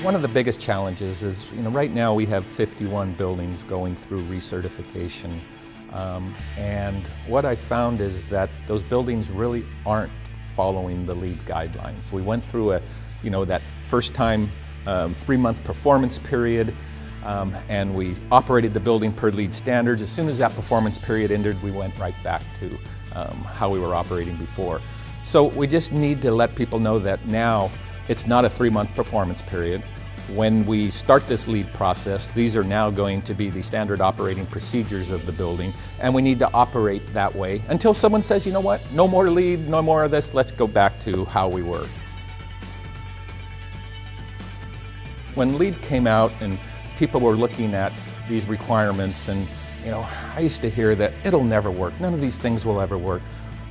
One of the biggest challenges is, right now we have 51 buildings going through recertification. And what I found is that those buildings really aren't following the LEED guidelines. We went through that first time 3-month performance period, and we operated the building per LEED standards. As soon as that performance period ended, we went right back to how we were operating before. So we just need to let people know that now it's not a 3-month performance period. When we start this LEED process, these are now going to be the standard operating procedures of the building, and we need to operate that way until someone says, you know what, no more LEED, no more of this, let's go back to how we were. When LEED came out and people were looking at these requirements, and I used to hear that it'll never work, none of these things will ever work.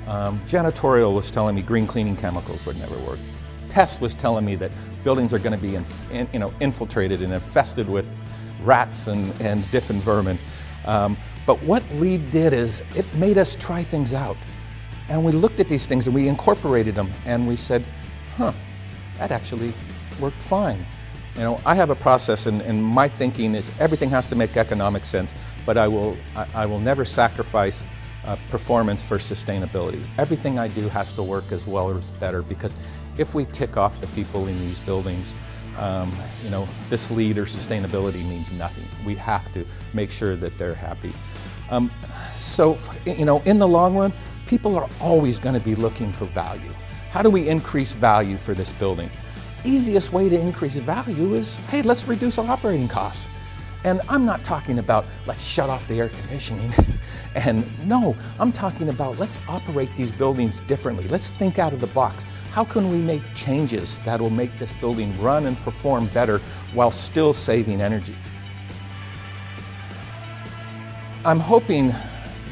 Janitorial was telling me green cleaning chemicals would never work. Pest was telling me that buildings are going to be infiltrated and infested with rats and different vermin. But what LEED did is it made us try things out. And we looked at these things and we incorporated them, and we said, that actually worked fine. I have a process, and my thinking is everything has to make economic sense, but I will never sacrifice performance for sustainability. Everything I do has to work as well or better, because if we tick off the people in these buildings, this LEED or sustainability means nothing. We have to make sure that they're happy. So, in the long run, people are always going to be looking for value. How do we increase value for this building? Easiest way to increase value is, hey, let's reduce our operating costs. And I'm not talking about let's shut off the air conditioning. And no, I'm talking about let's operate these buildings differently. Let's think out of the box. How can we make changes that will make this building run and perform better while still saving energy? I'm hoping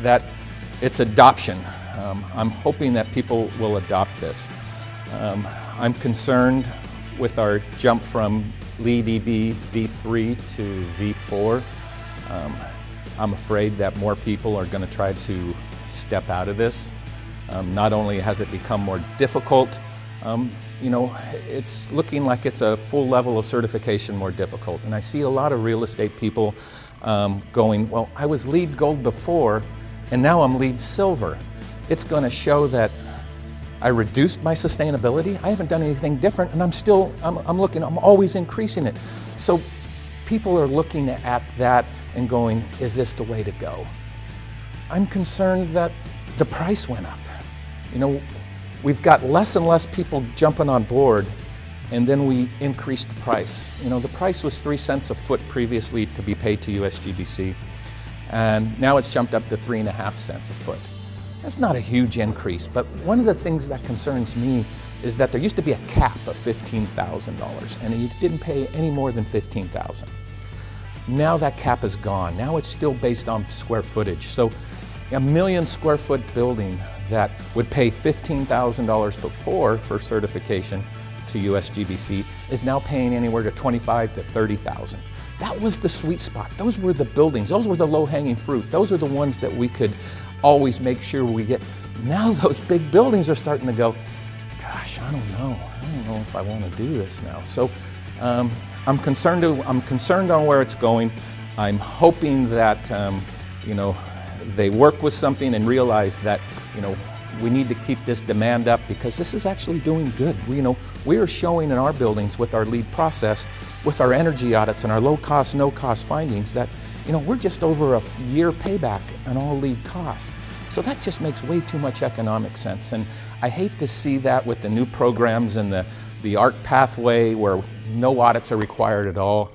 that it's adoption. I'm hoping that people will adopt this. I'm concerned with our jump from LEED EB V3 to V4. I'm afraid that more people are going to try to step out of this. Not only has it become more difficult, it's looking like it's a full level of certification more difficult. And I see a lot of real estate people going, well, I was LEED Gold before, and now I'm LEED Silver. It's going to show that I reduced my sustainability. I haven't done anything different, and I'm always increasing it. So people are looking at that and going, is this the way to go? I'm concerned that the price went up. We've got less and less people jumping on board, and then we increased the price. The price was 3 cents a foot previously to be paid to USGBC, and now it's jumped up to 3.5 cents a foot. That's not a huge increase, but one of the things that concerns me is that there used to be a cap of $15,000, and you didn't pay any more than $15,000. Now that cap is gone. Now it's still based on square footage. So a 1 million square foot building that would pay $15,000 before for certification to USGBC is now paying anywhere to $25,000 to $30,000. That was the sweet spot. Those were the buildings. Those were the low-hanging fruit. Those are the ones that we could always make sure we get. Now those big buildings are starting to go, gosh, I don't know if I want to do this now. So I'm concerned on where it's going. I'm hoping that they work with something and realize that we need to keep this demand up, because this is actually doing good. We are showing in our buildings with our LEED process, with our energy audits and our low cost, no cost findings, that we're just over a year payback on all LEED costs. So that just makes way too much economic sense. And I hate to see that with the new programs and the ARC pathway where no audits are required at all.